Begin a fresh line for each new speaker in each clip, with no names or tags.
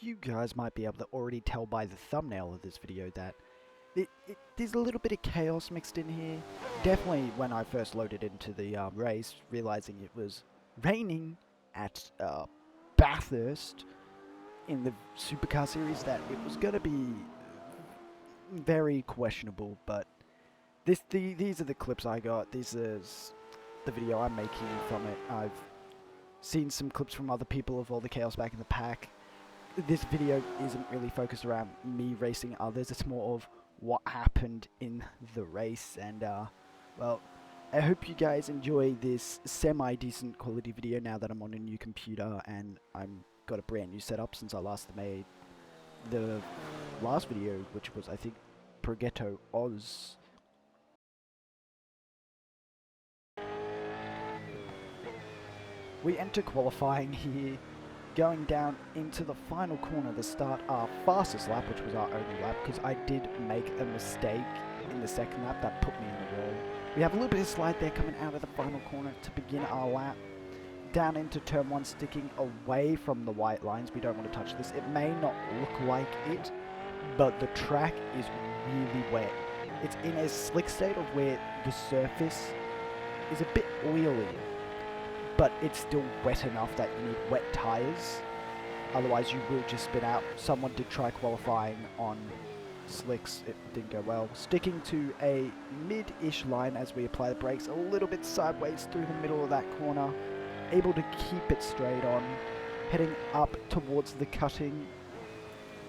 You guys might be able to already tell by the thumbnail of this video that there's a little bit of chaos mixed in here. Definitely when I first loaded into the race, realizing it was raining at Bathurst in the Supercar series, that it was going to be very questionable, but these are the clips I got. This is the video I'm making from it. I've seen some clips from other people of all the chaos back in the pack. This video isn't really focused around me racing others, it's more of what happened in the race, and well, I hope you guys enjoy this semi-decent quality video now that I'm on a new computer and I'm got a brand new setup since I last made the last video, which was, I think, Progetto Oz. We enter qualifying here, going down into the final corner to start our fastest lap, which was our only lap, because I did make a mistake in the second lap that put me in the wall. We have a little bit of slide there coming out of the final corner to begin our lap. Down into turn 1, sticking away from the white lines. We don't want to touch this. It may not look like it, but the track is really wet. It's in a slick state of where the surface is a bit oily, but it's still wet enough that you need wet tyres, otherwise you will just spin out. Someone did try qualifying on slicks, it didn't go well. Sticking to a mid-ish line as we apply the brakes, a little bit sideways through the middle of that corner, able to keep it straight on, heading up towards the cutting,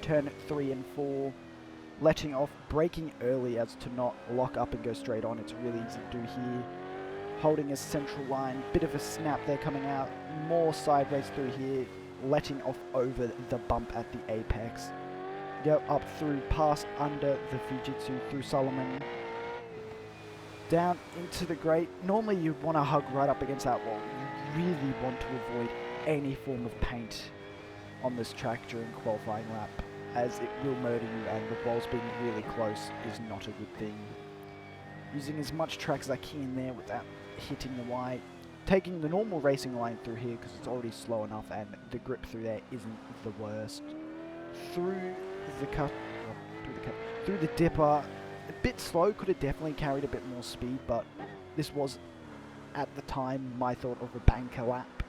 turn 3 and 4, letting off, braking early as to not lock up and go straight on. It's really easy to do here. Holding a central line, bit of a snap there coming out, more sideways through here, letting off over the bump at the apex. Go up through, past under the Fujitsu, through Solomon, down into the grate. Normally you want to hug right up against that wall. You really want to avoid any form of paint on this track during qualifying lap, as it will murder you, and the walls being really close is not a good thing. Using as much track as I can there without hitting the white. Taking the normal racing line through here because it's already slow enough, and the grip through there isn't the worst. Through the dipper, a bit slow, could have definitely carried a bit more speed, but this was at the time my thought of a banker lap.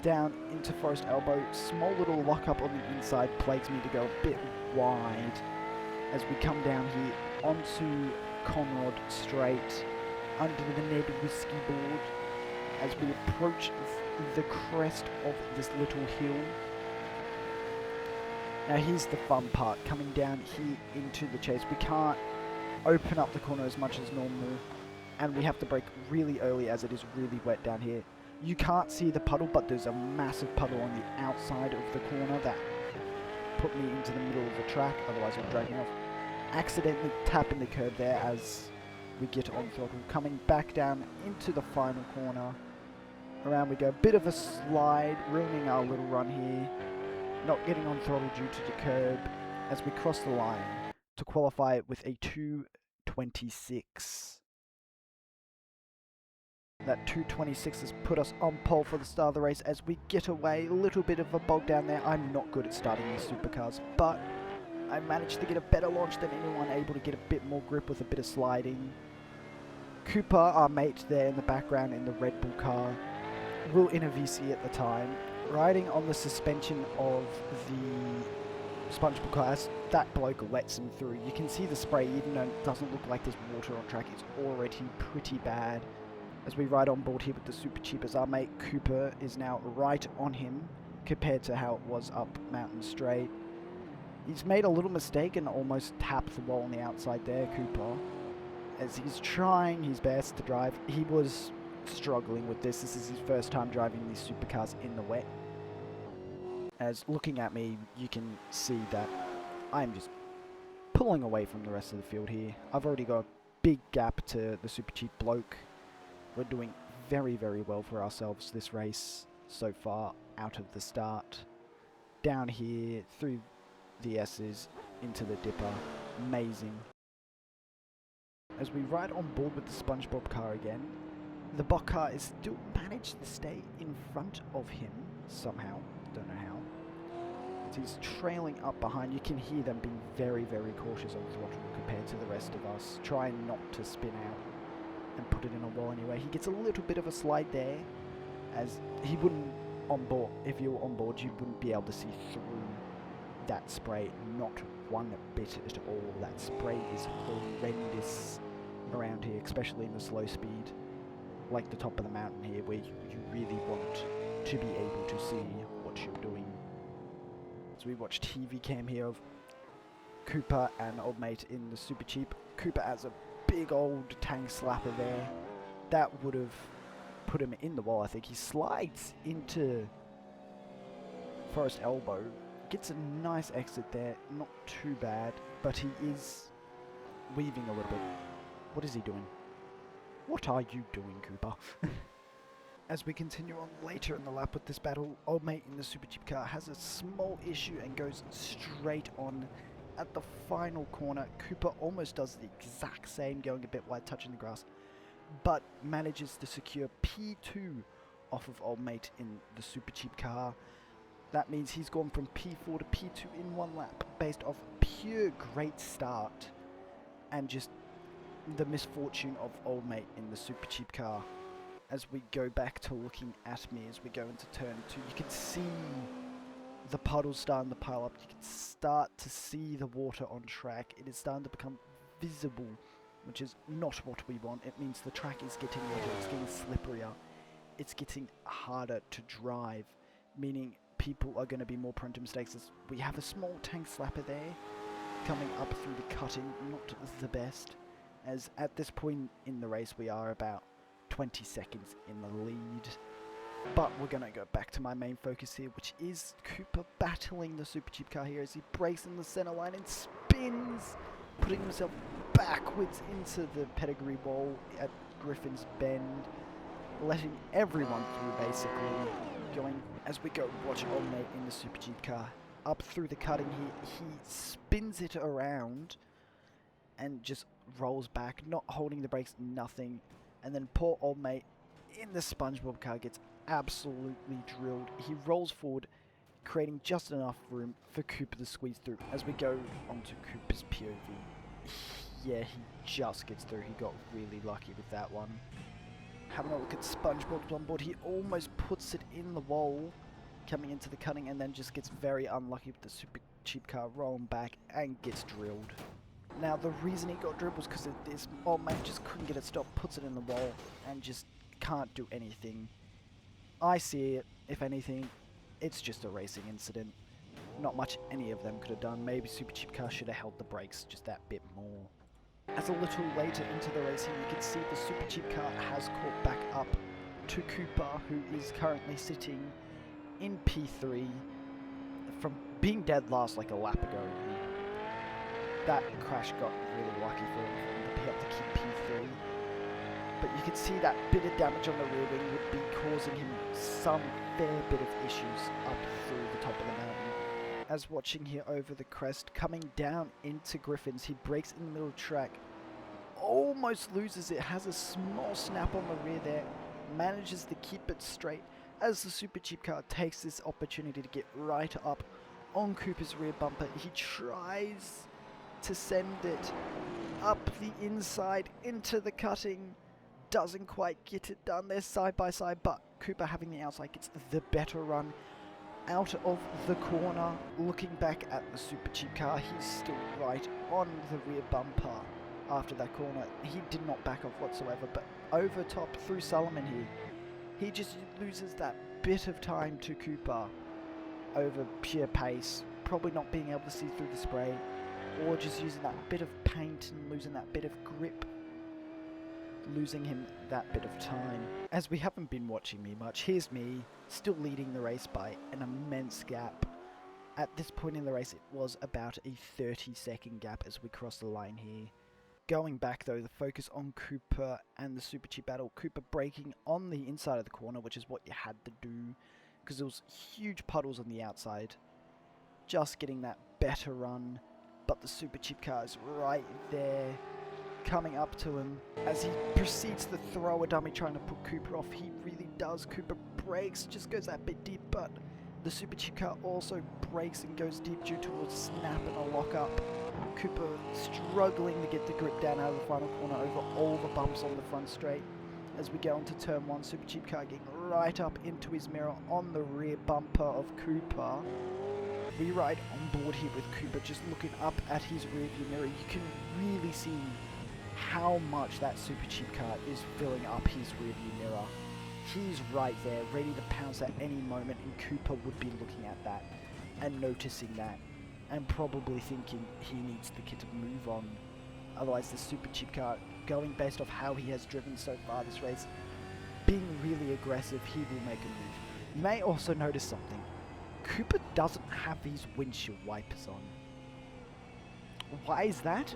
Down into Forest Elbow, small little lockup on the inside plagues me to go a bit wide as we come down here onto Conrod Straight, under the Ned Whiskey board, as we approach the crest of this little hill. Now here's the fun part, coming down here into the chase. We can't open up the corner as much as normal, and we have to brake really early as it is really wet down here. You can't see the puddle, but there's a massive puddle on the outside of the corner that put me into the middle of the track, otherwise I'm dragging off. Accidentally tapping the curb there as we get on throttle, coming back down into the final corner. Around we go, bit of a slide, ruining our little run here. Not getting on throttle due to the curb as we cross the line to qualify with a 2:26. That 2:26 has put us on pole for the start of the race as we get away. A little bit of a bog down there. I'm not good at starting these supercars, but I managed to get a better launch than anyone, able to get a bit more grip with a bit of sliding. Cooper, our mate there in the background in the Red Bull car, Will in a VC at the time, riding on the suspension of the SpongeBob car as that bloke lets him through. You can see the spray, even though it doesn't look like there's water on track, it's already pretty bad. As we ride on board here with the Super Cheap, as our mate Cooper is now right on him compared to how it was up Mountain Straight. He's made a little mistake and almost tapped the wall on the outside there, Cooper, as he's trying his best to drive. He was struggling with this. This is his first time driving these supercars in the wet. As looking at me, you can see that I'm just pulling away from the rest of the field here. I've already got a big gap to the Super Cheap bloke. We're doing very, very well for ourselves this race so far out of the start. Down here, through the S's, into the dipper. Amazing. As we ride on board with the SpongeBob car again, the Bok car is still managed to stay in front of him somehow. Don't know how. So he's trailing up behind. You can hear them being very, very cautious on throttle compared to the rest of us, trying not to spin out and put it in a wall anyway. He gets a little bit of a slide there, as he wouldn't on board. If you were on board, you wouldn't be able to see through that spray, not one bit at all. That spray is horrendous around here, especially in the slow speed, like the top of the mountain here, where you really want to be able to see what you're doing. So we watched TV cam here of Cooper and Old Mate in the Super Cheap. Cooper has a big old tank slapper there. That would have put him in the wall, I think. He slides into Forest Elbow. Gets a nice exit there. Not too bad, but he is weaving a little bit. What is he doing? What are you doing, Cooper? As we continue on later in the lap with this battle, Old Mate in the Super Cheap car has a small issue and goes straight on at the final corner. Cooper almost does the exact same, going a bit wide, touching the grass, but manages to secure P2 off of Old Mate in the Super Cheap car. That means he's gone from P4 to P2 in one lap, based off pure great start and just the misfortune of Old Mate in the Super Cheap car. As we go back to looking at me as we go into turn 2, you can see the puddles starting to pile up. You can start to see the water on track. It is starting to become visible, which is not what we want. It means the track is getting wetter, it's getting slipperier, it's getting harder to drive, meaning people are going to be more prone to mistakes. As we have a small tank slapper there coming up through the cutting, not the best, as at this point in the race we are about 20 seconds in the lead. But we're going to go back to my main focus here, which is Cooper battling the Super Cheap car here as he breaks in the center line and spins, putting himself backwards into the pedigree wall at Griffin's Bend, letting everyone through basically. Going as we go watch Old Mate in the Super Cheap car up through the cutting here, he spins it around and just rolls back, not holding the brakes, nothing. And then poor Old Mate in the SpongeBob car gets absolutely drilled. He rolls forward, creating just enough room for Cooper to squeeze through. As we go onto Cooper's POV, yeah, he just gets through. He got really lucky with that one. Having a look at SpongeBob's on board, he almost puts it in the wall coming into the cutting, and then just gets very unlucky with the Super Cheap car rolling back and gets drilled. Now the reason he got drilled was because of this. Old Mate just couldn't get it stopped, puts it in the wall and just can't do anything. I see it, if anything, it's just a racing incident. Not much any of them could have done. Maybe Super Cheap car should have held the brakes just that bit more. As a little later into the race here, you can see the Super Cheap car has caught back up to Cooper, who is currently sitting in P3 from being dead last like a lap ago. That crash got really lucky for him to be able to keep P3. But you can see that bit of damage on the rear wing would be causing him some fair bit of issues up through the top of the mountain. As watching here over the crest, coming down into Griffin's, he breaks in the middle of the track, almost loses it, has a small snap on the rear there, manages to keep it straight as the Super Cheap car takes this opportunity to get right up on Cooper's rear bumper. He tries to send it up the inside into the cutting, doesn't quite get it done. They're side by side, but Cooper having the outside gets the better run out of the corner. Looking back at the Super Cheap car, he's still right on the rear bumper after that corner. He did not back off whatsoever, but over top through Solomon here, he just loses that bit of time to Cooper over pure pace, probably not being able to see through the spray, or just using that bit of paint and losing that bit of grip, losing him that bit of time. As we haven't been watching me much, here's me still leading the race by an immense gap. At this point in the race, it was about a 30-second gap as we cross the line here. Going back though, the focus on Cooper and the Super Cheap battle. Cooper braking on the inside of the corner, which is what you had to do, because there was huge puddles on the outside. Just getting that better run, but the Super Cheap car is right there, coming up to him. As he proceeds to throw a dummy trying to put Cooper off, he really does. Cooper brakes, just goes that bit deep, but The Super Cheap car also brakes and goes deep due to a snap and a lock-up. Cooper struggling to get the grip down out of the final corner over all the bumps on the front straight. As we go into turn 1, Super Cheap car getting right up into his mirror on the rear bumper of Cooper. We ride on board here with Cooper, just looking up at his rearview mirror. You can really see how much that Super Cheap car is filling up his rearview mirror. He's right there, ready to pounce at any moment, and Cooper would be looking at that and noticing that and probably thinking he needs the kit to move on. Otherwise, the Super Cheap car, going based off how he has driven so far this race, being really aggressive, he will make a move. You may also notice something. Cooper doesn't have his windshield wipers on. Why is that?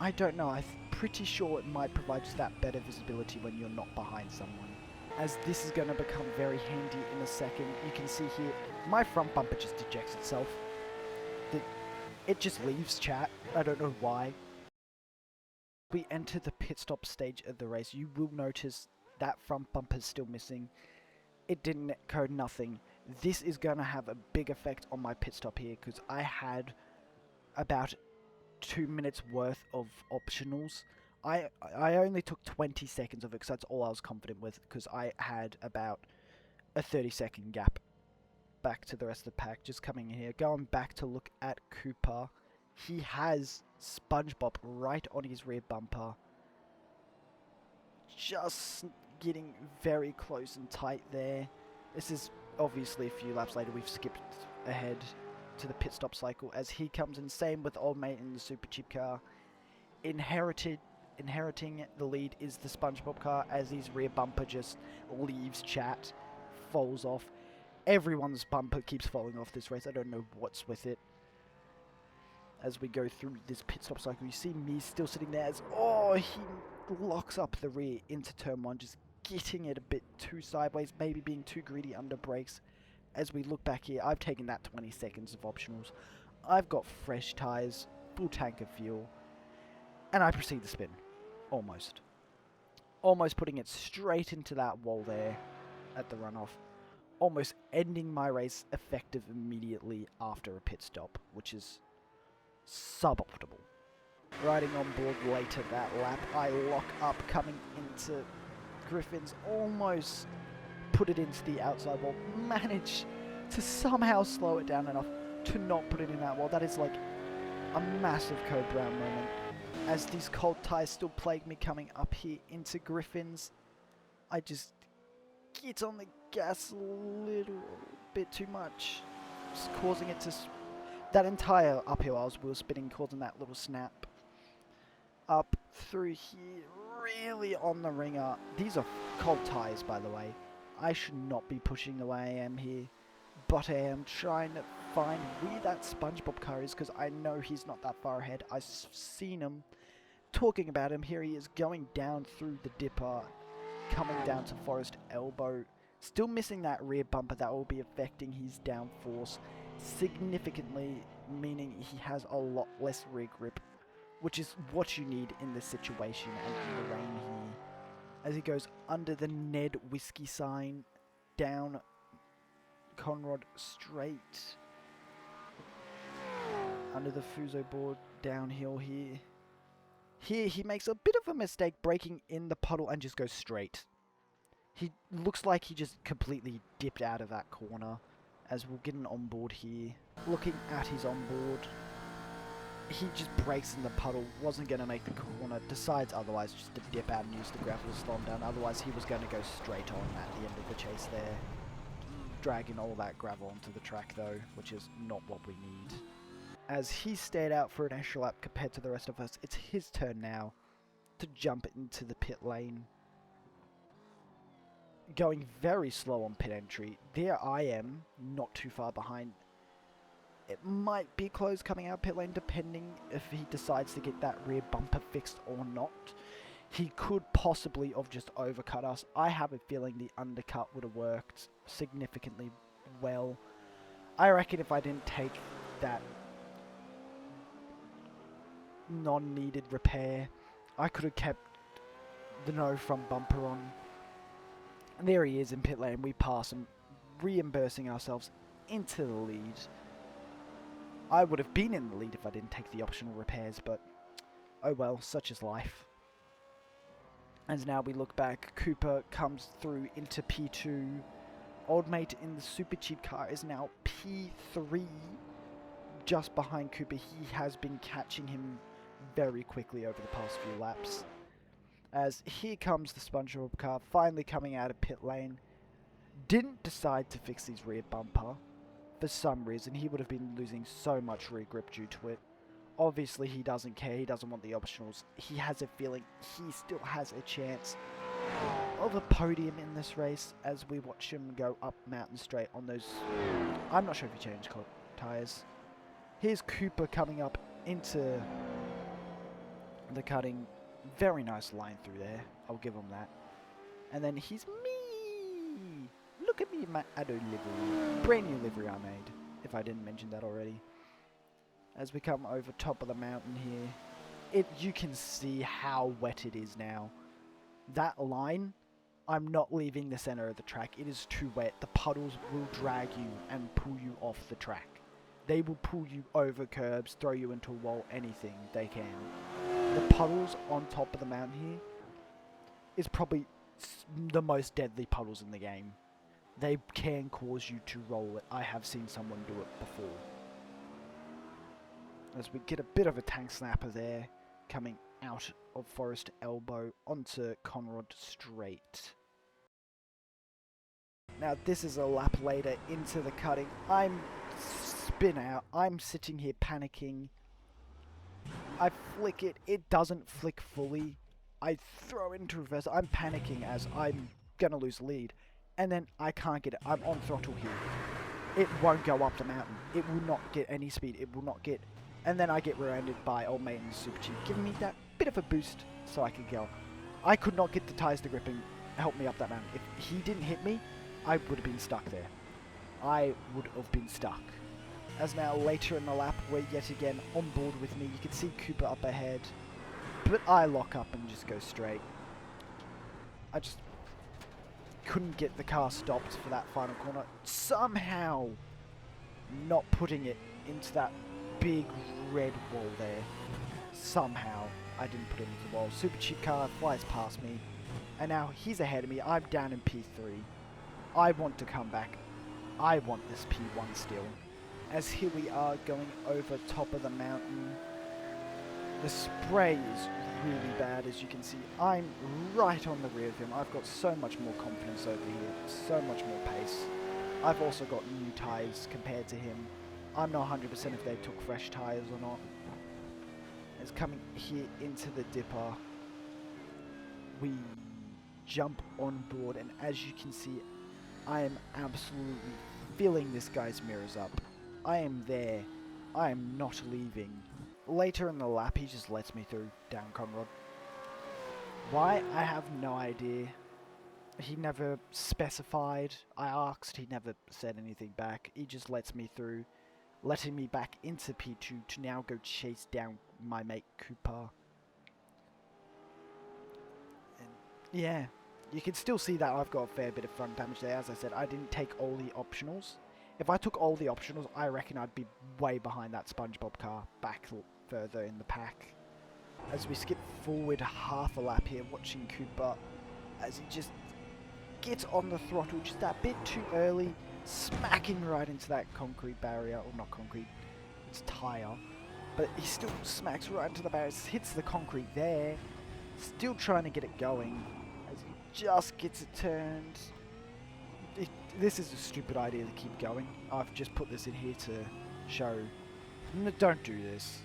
I don't know. I'm pretty sure it might provide just that better visibility when you're not behind someone. As this is going to become very handy in a second. You can see here, my front bumper just ejects itself. It just leaves, chat. I don't know why. We enter the pit stop stage of the race. You will notice that front bumper is still missing. It didn't code nothing. This is going to have a big effect on my pit stop here because I had about 2 minutes worth of optionals. I only took 20 seconds of it because that's all I was confident with, because I had about a 30-second gap back to the rest of the pack. Just coming in here, going back to look at Cooper. He has SpongeBob right on his rear bumper. Just getting very close and tight there. This is obviously a few laps later. We've skipped ahead to the pit stop cycle as he comes in. Same with old mate in the Super Cheap car. Inheriting the lead is the SpongeBob car as his rear bumper just leaves chat, falls off. Everyone's bumper keeps falling off this race. I don't know what's with it. As we go through this pit stop cycle, you see me still sitting there as, he locks up the rear into turn 1, just getting it a bit too sideways, maybe being too greedy under brakes. As we look back here, I've taken that 20 seconds of optionals. I've got fresh tyres, full tank of fuel, and I proceed to spin. Almost. Almost putting it straight into that wall there at the runoff. Almost ending my race effective immediately after a pit stop, which is suboptimal. Riding on board later that lap, I lock up coming into Griffin's, almost put it into the outside wall, manage to somehow slow it down enough to not put it in that wall. That is like a massive Code Brown moment. As these cold tyres still plague me coming up here into Griffin's, I just get on the gas a little bit too much, just causing it to... that entire uphill I was wheel spinning, causing that little snap. Up through here, really on the ringer. These are cold tyres, by the way. I should not be pushing the way I am here, but I am trying to find where that SpongeBob car is, because I know he's not that far ahead. I've seen him, talking about him. Here he is going down through the dipper, coming down to Forest Elbow. Still missing that rear bumper that will be affecting his downforce significantly, meaning he has a lot less rear grip, which is what you need in this situation and in the rain here. As he goes under the Ned Whiskey sign, down Conrad straight, under the Fuso board, downhill here. Here he makes a bit of a mistake breaking in the puddle and just goes straight. He looks like he just completely dipped out of that corner. As we'll get an onboard here. Looking at his onboard, he just breaks in the puddle, wasn't going to make the corner, decides otherwise just to dip out and use the gravel to slow him down. Otherwise he was going to go straight on at the end of the chase there. Dragging all that gravel onto the track though, which is not what we need. As he stayed out for an extra lap compared to the rest of us, it's his turn now to jump into the pit lane. Going very slow on pit entry. There I am, not too far behind. It might be close coming out pit lane depending if he decides to get that rear bumper fixed or not. He could possibly have just overcut us. I have a feeling the undercut would have worked significantly well. I reckon if I didn't take that non-needed repair, I could have kept the no front bumper on. And there he is in pit lane. We pass him, reimbursing ourselves into the lead. I would have been in the lead if I didn't take the optional repairs, but oh well, such is life. As now we look back, Cooper comes through into P2. Old mate in the super cheap car is now P3, just behind Cooper. He has been catching him very quickly over the past few laps. As here comes the SpongeBob car, finally coming out of pit lane. Didn't decide to fix his rear bumper. For some reason, he would have been losing so much rear grip due to it. Obviously, he doesn't care. He doesn't want the optionals. He has a feeling he still has a chance of a podium in this race as we watch him go up Mountain Straight on those... I'm not sure if he changed tyres. Here's Cooper coming up into the cutting. Very nice line through there. I'll give him that. And then he's me. Look at me in my Addo livery. Brand new livery I made, if I didn't mention that already. As we come over top of the mountain here, you can see how wet it is now. That line, I'm not leaving the center of the track. It is too wet. The puddles will drag you and pull you off the track. They will pull you over curbs, throw you into a wall, anything they can. The puddles on top of the mountain here is probably the most deadly puddles in the game. They can cause you to roll it. I have seen someone do it before. As we get a bit of a tank snapper there, coming out of Forest Elbow onto Conrod Straight. Now this is a lap later into the cutting. I'm spin out. I'm sitting here panicking. I flick it. It doesn't flick fully. I throw into reverse. I'm panicking as I'm gonna lose the lead. And then I can't get it. I'm on throttle here. It won't go up the mountain. It will not get any speed. It will not get... And then I get rear-ended by old mate in the super cheap, giving me that bit of a boost so I can go. I could not get the tyres to grip and help me up that mountain. If he didn't hit me, I would have been stuck there. I would have been stuck. As now later in the lap, we're yet again on board with me. You can see Cooper up ahead, but I lock up and just go straight. I just couldn't get the car stopped for that final corner. Somehow not putting it into that big red wall there. Somehow I didn't put it into the wall. Super cheap car flies past me, and now he's ahead of me. I'm down in P3. I want to come back. I want this P1 still. As here we are going over top of the mountain. The spray is really bad, as you can see. I'm right on the rear of him. I've got so much more confidence over here, so much more pace. I've also got new tyres compared to him. I'm not 100% if they took fresh tyres or not. It's coming here into the dipper. We jump on board, and as you can see, I am absolutely filling this guy's mirrors up. I am there. I am not leaving. Later in the lap, he just lets me through down Conrod. Why? I have no idea. He never specified. I asked, he never said anything back. He just lets me through, letting me back into P2 to now go chase down my mate Cooper. And yeah, you can still see that I've got a fair bit of front damage there. As I said, I didn't take all the optionals. If I took all the optionals, I reckon I'd be way behind that SpongeBob car, back further in the pack. As we skip forward half a lap here, watching Cooper as he just gets on the throttle just that bit too early, smacking right into that concrete barrier, or not concrete, it's tyre, but he still smacks right into the barrier, hits the concrete there, still trying to get it going, as he just gets it turned. This is a stupid idea to keep going. I've just put this in here to show, don't do this.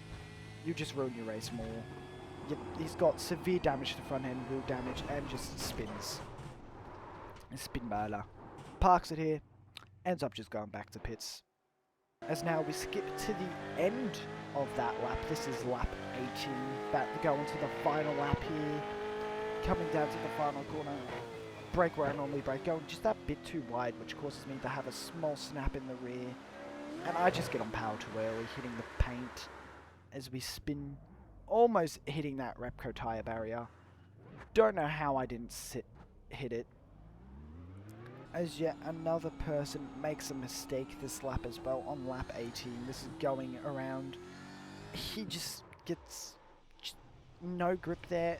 You just ruin your race more. He's got severe damage to the front end, wheel damage, and just spins. A spin baler. Parks it here, ends up just going back to pits. As now we skip to the end of that lap. This is lap 18. About to go into the final lap here. Coming down to the final corner. Brake where I normally brake, going just that bit too wide, which causes me to have a small snap in the rear. And I just get on power too early, hitting the paint as we spin, almost hitting that Repco tyre barrier. Don't know how I didn't hit it. as yet another person makes a mistake this lap as well on lap 18. This is going around. He just gets no grip there,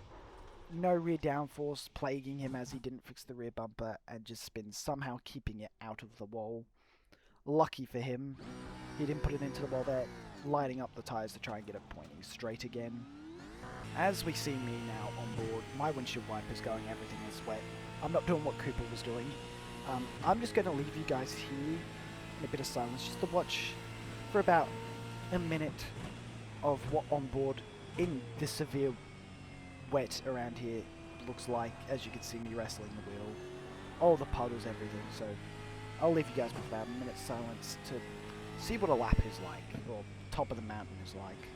no rear downforce plaguing him as he didn't fix the rear bumper and just spins, somehow keeping it out of the wall. Lucky for him, he didn't put it into the wall there, lighting up the tyres to try and get it pointing straight again. As we see me now on board, my windshield wiper's going, everything is wet. I'm not doing what Cooper was doing. I'm just going to leave you guys here in a bit of silence just to watch for about a minute of what on board in this severe wet around here looks like. As you can see me wrestling the wheel, all the puddles, everything. So I'll leave you guys with about a minute's silence to see what a lap is like, or top of the mountain is like.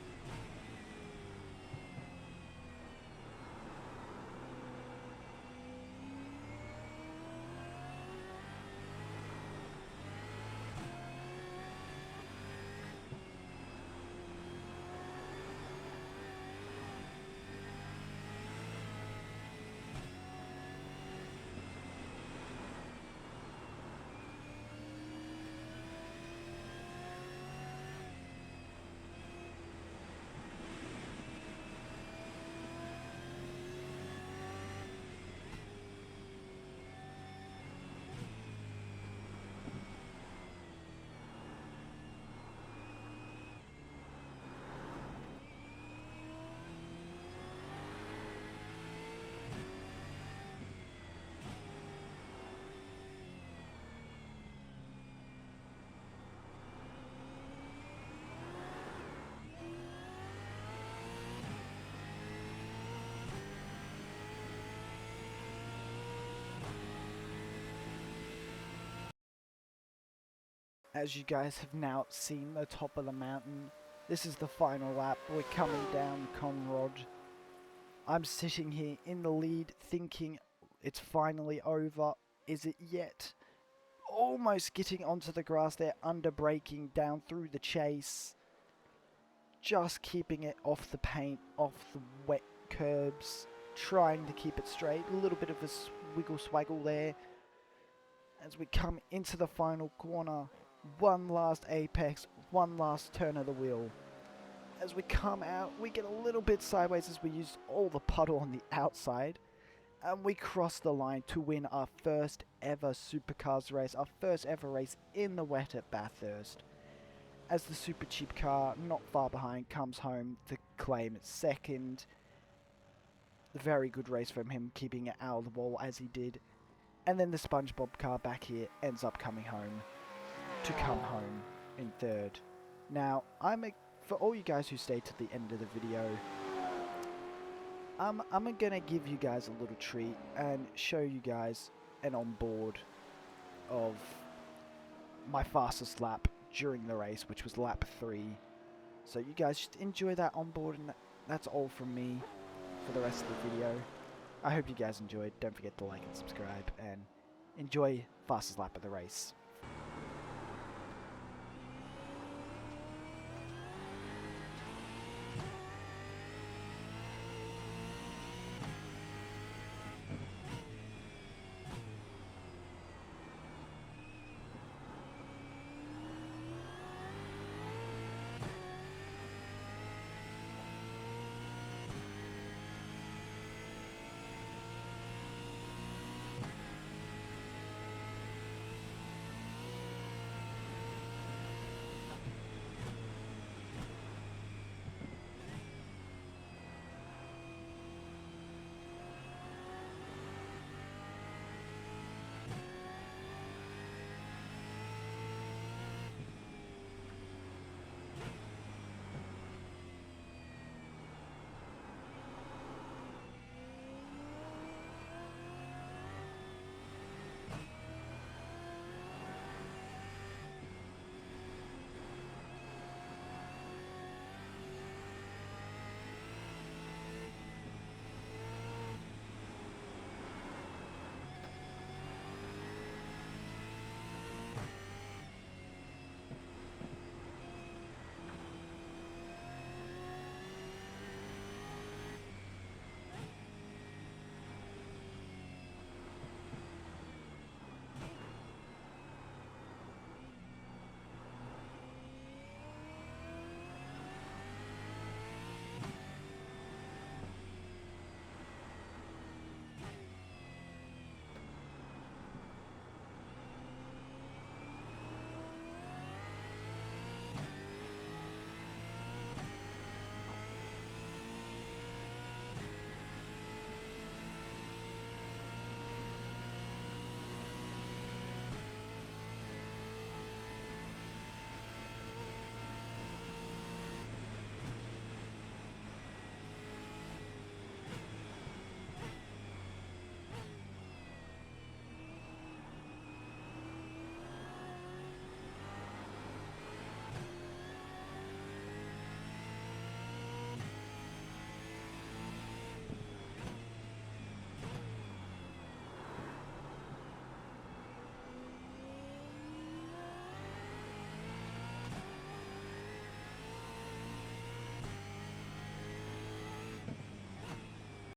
As you guys have now seen the top of the mountain, this is the final lap. We're coming down Conrod. I'm sitting here in the lead thinking it's finally over. Is it yet? Almost getting onto the grass there, under braking down through the chase. Just keeping it off the paint, off the wet curbs. Trying to keep it straight. A little bit of a wiggle swaggle there. As we come into the final corner. One last apex, one last turn of the wheel. As we come out, we get a little bit sideways as we use all the puddle on the outside. And we cross the line to win our first ever supercars race, our first ever race in the wet at Bathurst. As the super cheap car, not far behind, comes home to claim its second. Very good race from him, keeping it out of the wall as he did. And then the SpongeBob car back here ends up coming home to come home in third. Now, for all you guys who stayed to the end of the video, I'm gonna give you guys a little treat and show you guys an onboard of my fastest lap during the race, which was lap 3. So you guys just enjoy that onboard, and that's all from me for the rest of the video. I hope you guys enjoyed. Don't forget to like and subscribe, and enjoy fastest lap of the race.